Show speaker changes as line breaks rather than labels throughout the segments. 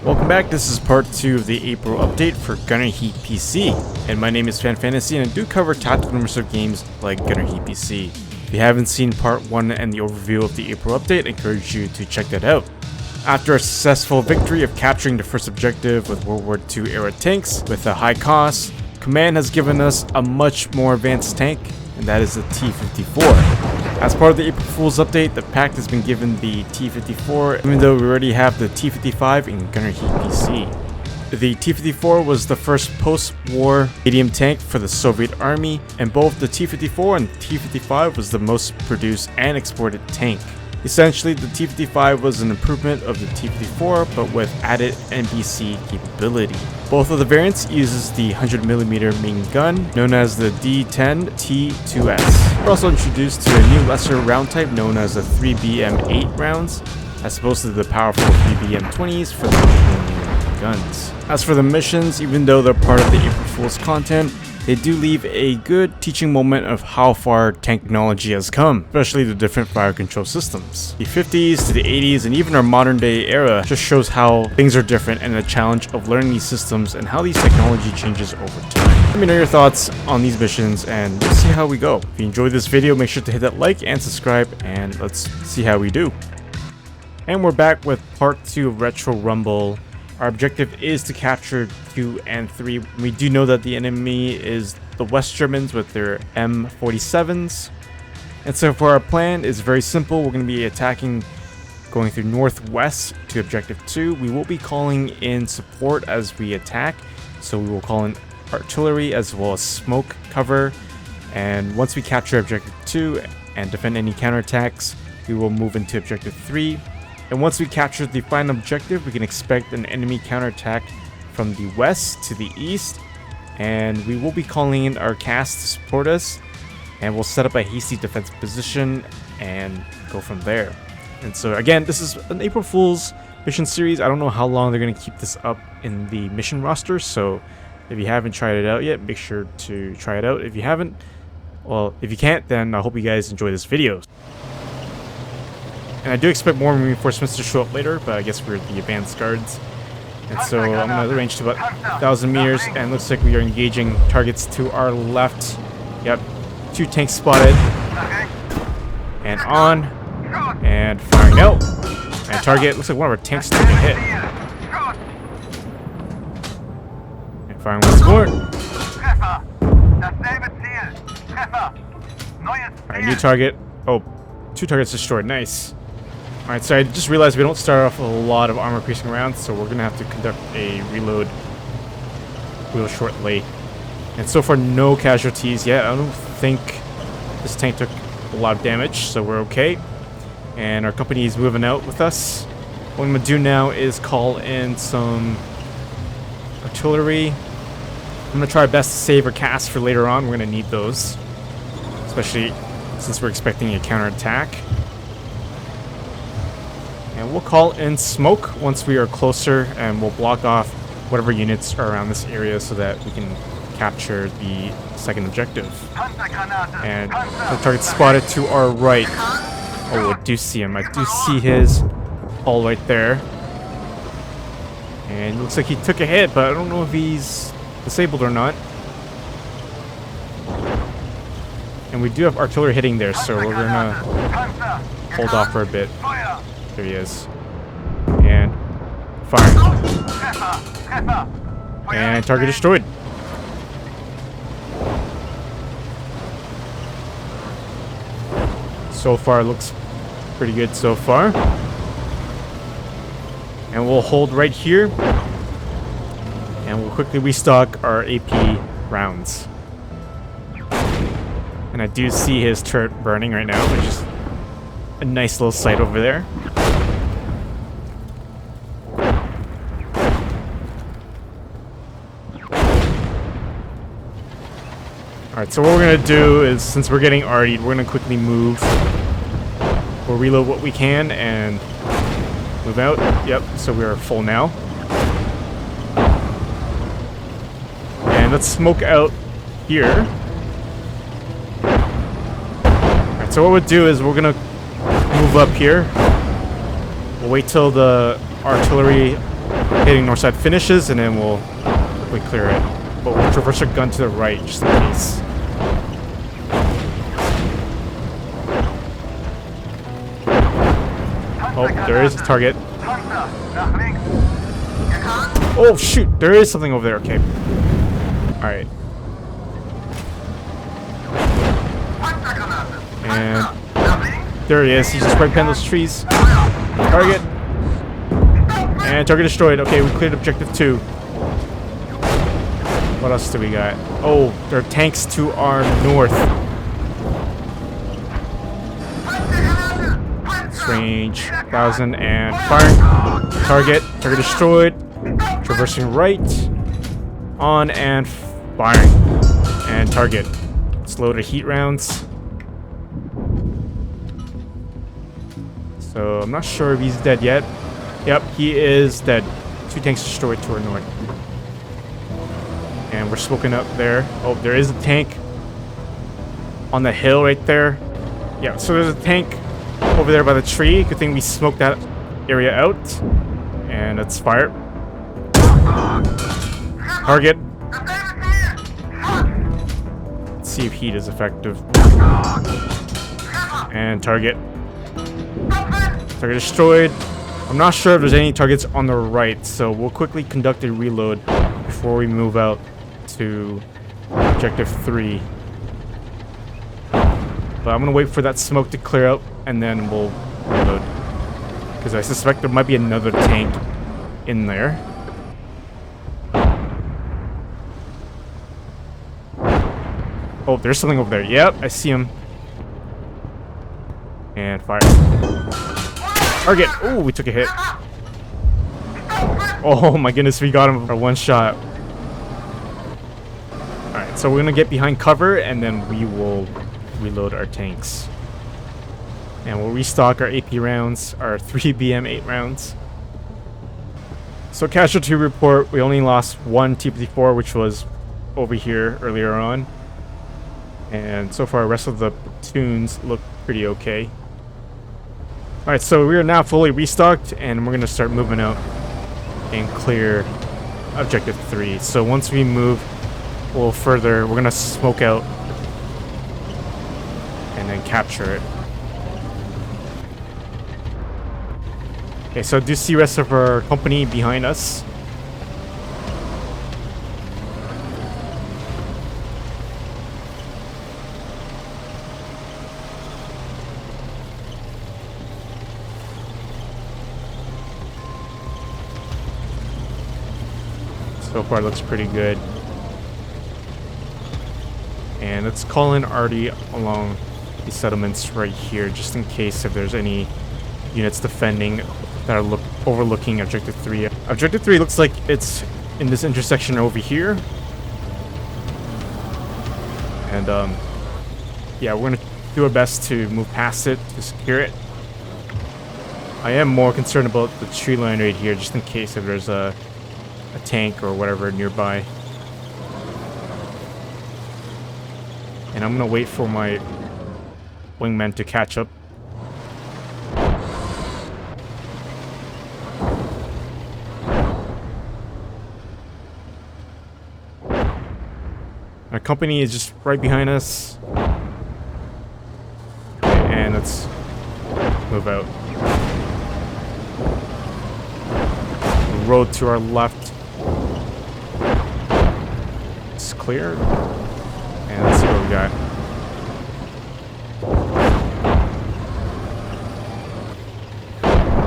Welcome back, this is part 2 of the April update for Gunner Heat PC, and my name is Fan Fantasy and I do cover tactical immersive games like Gunner Heat PC. If you haven't seen part 1 and the overview of the April update, I encourage you to check that out. After a successful victory of capturing the first objective with World War II era tanks with a high cost, Command has given us a much more advanced tank, and that is the T-54. As part of the April Fool's update, the pact has been given the T-54, even though we already have the T-55 in Gunner Heat PC. The T-54 was the first post-war medium tank for the Soviet Army, and both the T-54 and the T-55 was the most produced and exported tank. Essentially, the T-55 was an improvement of the T-54, but with added NBC capability. Both of the variants uses the 100mm main gun, known as the D10T2S. We're also introduced to a new lesser round type known as the 3BM8 rounds, as opposed to the powerful 3BM20s for the 100mm guns. As for the missions, even though they're part of the April Fool's content, they do leave a good teaching moment of how far tank technology has come, especially the different fire control systems. The 50s to the 80s and even our modern day era just shows how things are different and the challenge of learning these systems and how these technology changes over time. Let me know your thoughts on these missions and let's see how we go. If you enjoyed this video, make sure to hit that like and subscribe and let's see how we do. And we're back with part 2 of Retro Rumble. Our objective is to capture 2 and 3. We do know that the enemy is the West Germans with their M47s. And so for our plan is very simple. We're going to be attacking going through northwest to objective 2. We will be calling in support as we attack. So we will call in artillery as well as smoke cover. And once we capture objective 2 and defend any counterattacks, we will move into objective 3. And once we capture the final objective, we can expect an enemy counterattack from the west to the east. And we will be calling in our cast to support us. And we'll set up a hasty defense position and go from there. And so again, this is an April Fool's mission series. I don't know how long they're going to keep this up in the mission roster. So if you haven't tried it out yet, make sure to try it out. If you haven't, well, if you can't, then I hope you guys enjoy this video. And I do expect more reinforcements to show up later, but I guess we're the advanced guards. And so I'm going to range to about 1,000 meters, and looks like we are engaging targets to our left. Yep, 2 tanks spotted. And on. And firing out. And target, looks like one of our tanks took a hit. And firing once more. Alright, new target. Oh, 2 targets destroyed, nice. Alright, so I just realized we don't start off with a lot of armor piercing rounds, so we're gonna have to conduct a reload real shortly. And so far, no casualties yet. I don't think this tank took a lot of damage, so we're okay. And our company is moving out with us. What I'm gonna do now is call in some artillery. I'm gonna try our best to save our cast for later on. We're gonna need those, especially since we're expecting a counterattack. And we'll call in smoke once we are closer, and we'll block off whatever units are around this area so that we can capture the second objective. And the target spotted to our right. Oh, I do see him. I do see his hull right there. And it looks like he took a hit, but I don't know if he's disabled or not. And we do have artillery hitting there, so we're gonna hold off for a bit. There he is. And firing. And target destroyed. So far, it looks pretty good so far. And we'll hold right here. And we'll quickly restock our AP rounds. And I do see his turret burning right now, which is a nice little sight over there. Alright, so what we're going to do is, since we're getting artied, we're going to quickly move. We'll reload what we can and move out. Yep, so we are full now. And let's smoke out here. Alright, so what we'll do is we're going to move up here. We'll wait till the artillery hitting north side finishes, and then we'll clear it. But we'll traverse our gun to the right just in case. Oh, there is a target. Oh shoot, there is something over there. Okay. Alright. And there he is. He's just right behind those trees. Target. And target destroyed. Okay, we cleared objective 2. What else do we got? Oh, there are tanks to our north. Range 1000 and firing. Target destroyed. Traversing right. On and firing. And target. It's loaded heat rounds. So I'm not sure if he's dead yet. Yep, he is dead. 2 tanks destroyed to our north. And we're smoking up there. Oh, there is a tank on the hill right there. Yeah, so there's a tank over there by the tree. Good thing we smoked that area out. And let's fire. Target. Let's see if heat is effective. And target. Target destroyed. I'm not sure if there's any targets on the right, so we'll quickly conduct a reload before we move out to objective 3. But I'm gonna wait for that smoke to clear up, and then we'll reload. Because I suspect there might be another tank in there. Oh, there's something over there. Yep, I see him. And fire. Target! Oh, we took a hit. Oh my goodness, we got him for 1 shot. Alright, so we're gonna get behind cover, and then we will reload our tanks. And we'll restock our AP rounds, our 3BM8 rounds. So casualty report, we only lost 1 T-54, which was over here earlier on. And so far, the rest of the platoons look pretty okay. Alright, so we are now fully restocked, and we're going to start moving out and clear objective 3. So once we move a little further, we're going to smoke out and then capture it. Okay, so do you see the rest of our company behind us? So far, it looks pretty good. And let's call in Artie along the settlements right here, just in case if there's any units defending that are overlooking Objective 3. Objective 3 looks like it's in this intersection over here. And, yeah, we're gonna do our best to move past it to secure it. I am more concerned about the tree line right here, just in case if there's a tank or whatever nearby. And I'm gonna wait for my wingman to catch up. Our company is just right behind us. Okay, and let's move out. The road to our left is clear. And let's see what we got.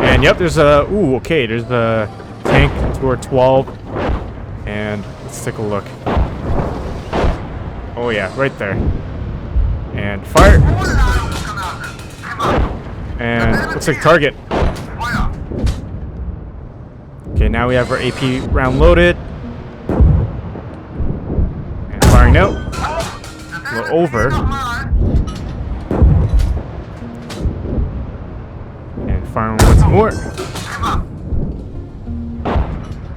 And yep, there's a... Ooh, okay, there's the tank to our 12. And let's take a look. Oh yeah, right there. And fire! And looks like target. Okay, now we have our AP round loaded. And firing out. A little over. And firing once more.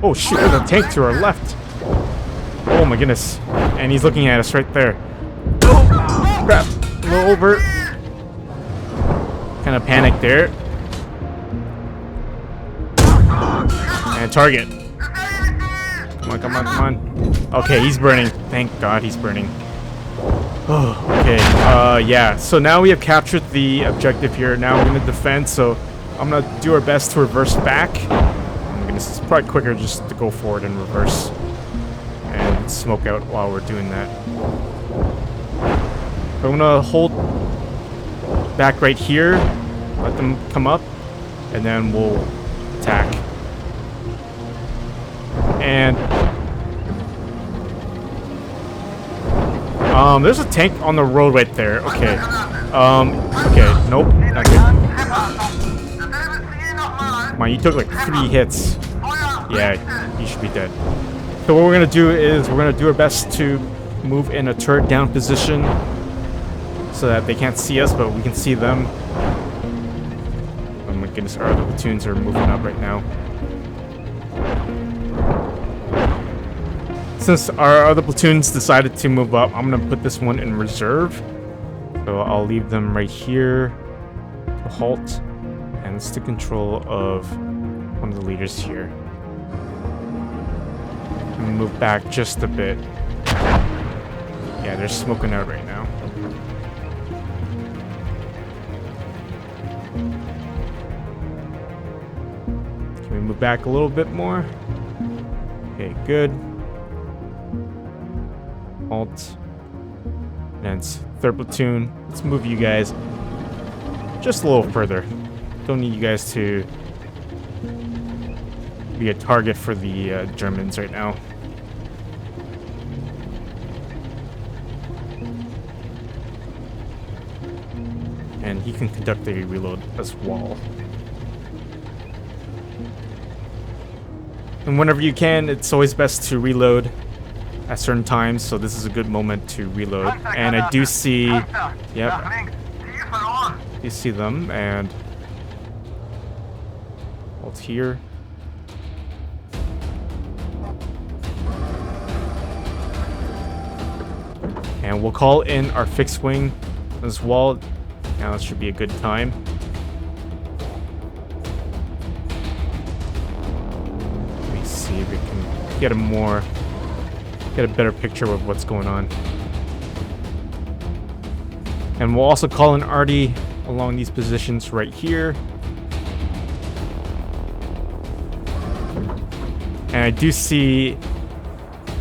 Oh shoot, there's a tank to our left. Oh my goodness. And he's looking at us right there. Oh, crap. A little over. Kind of panicked there. And target. Come on, come on, come on. Okay, he's burning. Thank God he's burning. Oh, okay. Yeah. So now we have captured the objective here. Now we're gonna defend. So I'm gonna do our best to reverse back. It's probably quicker just to go forward and reverse and smoke out while we're doing that. I'm gonna hold back right here, let them come up, and then we'll attack. And there's a tank on the road right there. Okay. Okay. Nope. Not good. Come on, you took like 3 hits. Yeah, you should be dead. So what we're gonna do is we're gonna do our best to move in a turret down position so that they can't see us, but we can see them. Oh my goodness, our other platoons are moving up right now. Since our other platoons decided to move up, I'm gonna put this one in reserve. So I'll leave them right here to halt. And let's take control of one of the leaders here. And move back just a bit. Yeah, they're smoking out right now. Can we move back a little bit more? Okay, good. Halt. And it's 3rd platoon. Let's move you guys just a little further. Don't need you guys to be a target for the Germans right now. And he can conduct a reload as well. And whenever you can, it's always best to reload at certain times, so this is a good moment to reload. And I do see, yep, you see them, and hold here. And we'll call in our fixed wing as well. Now this should be a good time. Let me see if we can get a better picture of what's going on. And we'll also call in Artie along these positions right here. And I do see,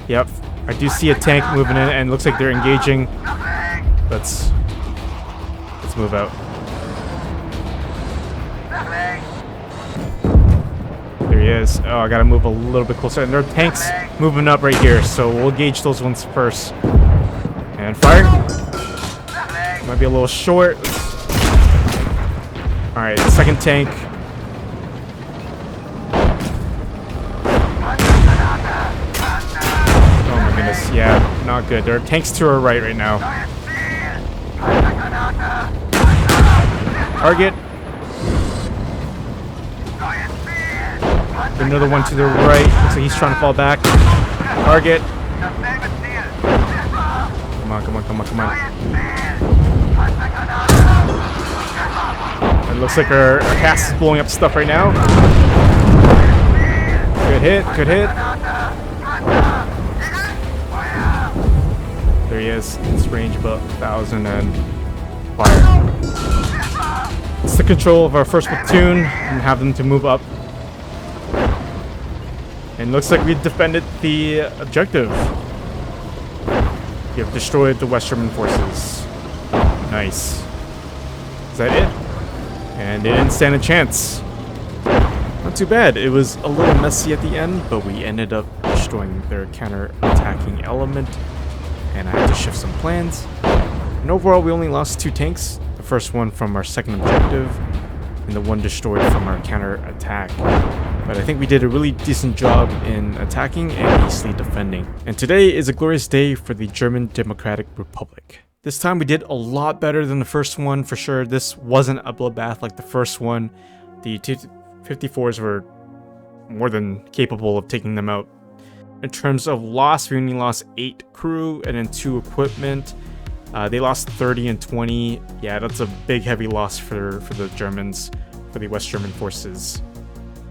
yep, I do see a tank moving in, and it looks like they're engaging. Let's move out. There he is. Oh, I gotta move a little bit closer. And there are tanks moving up right here, so we'll engage those ones first. And fire. Might be a little short. Alright, second tank. Oh my goodness, yeah, not good. There are tanks to our right now. Target. Another one to the right. Looks like he's trying to fall back. Target. Come on, come on, come on, come on. It looks like our cast is blowing up stuff right now. Good hit, good hit. There he is. It's range about 1,000 and fire. It's the control of our first platoon and have them to move up. And looks like we defended the objective. You have destroyed the West German forces. Nice. Is that it? And they didn't stand a chance. Not too bad. It was a little messy at the end, but we ended up destroying their counter-attacking element. And I had to shift some plans. And overall, we only lost 2 tanks. The first one from our second objective, and the one destroyed from our counter-attack. But I think we did a really decent job in attacking and hastily defending. And today is a glorious day for the German Democratic Republic. This time we did a lot better than the first one, for sure. This wasn't a bloodbath like the first one. The T-54s were more than capable of taking them out. In terms of loss, we only lost 8 crew and then 2 equipment. They lost 30 and 20. Yeah, that's a big heavy loss for the Germans, for the West German forces.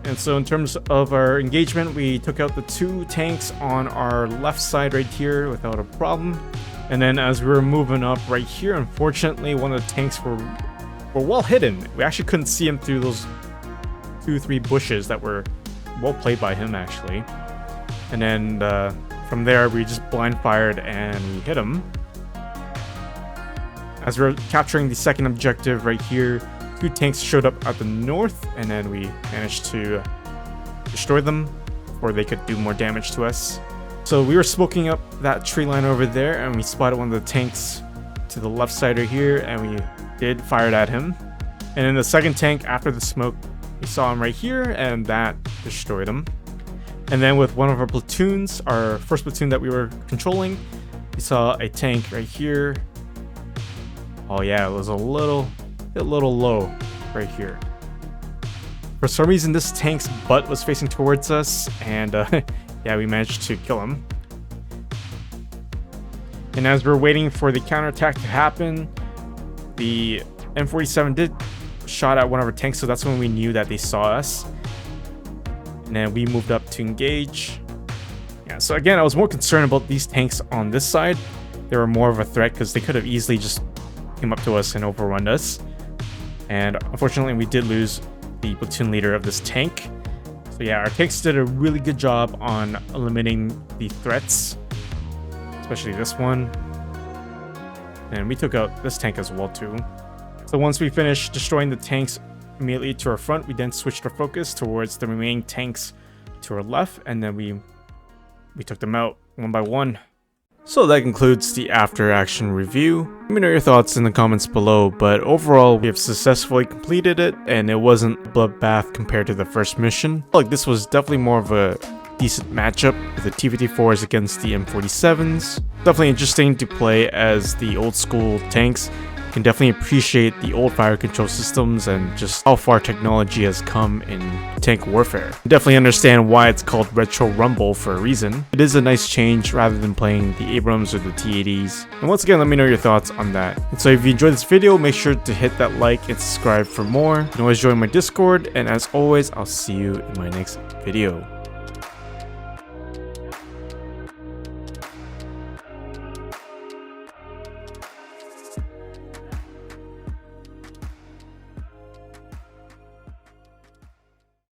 And so in terms of our engagement, we took out the 2 tanks on our left side right here without a problem. And then as we were moving up right here, unfortunately, one of the tanks were well hidden. We actually couldn't see him through those 2-3 bushes that were well played by him, actually. And then from there, we just blind fired and we hit him. As we were capturing the second objective right here, 2 tanks showed up at the north, and then we managed to destroy them before they could do more damage to us. So we were smoking up that tree line over there, and we spotted one of the tanks to the left side right here, and we did fire it at him. And in the second tank, after the smoke, we saw him right here, and that destroyed him. And then with one of our platoons, our first platoon that we were controlling, we saw a tank right here. Oh yeah, it was a little low right here. For some reason, this tank's butt was facing towards us, and yeah, we managed to kill him. And as we're waiting for the counterattack to happen, the M47 did shot at one of our tanks, so that's when we knew that they saw us. And then we moved up to engage. Yeah, so again, I was more concerned about these tanks on this side. They were more of a threat because they could have easily just came up to us and overrun us. And unfortunately, we did lose the platoon leader of this tank. So yeah, our tanks did a really good job on eliminating the threats, especially this one. And we took out this tank as well too. So once we finished destroying the tanks immediately to our front, we then switched our focus towards the remaining tanks to our left, and then we took them out one by one. So that concludes the after action review. Let me know your thoughts in the comments below, but overall we have successfully completed it, and it wasn't a bloodbath compared to the first mission. Like, this was definitely more of a decent matchup with the T-54s against the M47s. Definitely interesting to play as the old school tanks. You can definitely appreciate the old fire control systems and just how far technology has come in tank warfare. Definitely understand why it's called Retro Rumble for a reason. It is a nice change rather than playing the Abrams or the T-80s. And once again, let me know your thoughts on that. And so if you enjoyed this video, make sure to hit that like and subscribe for more. You can always join my Discord, and as always, I'll see you in my next video.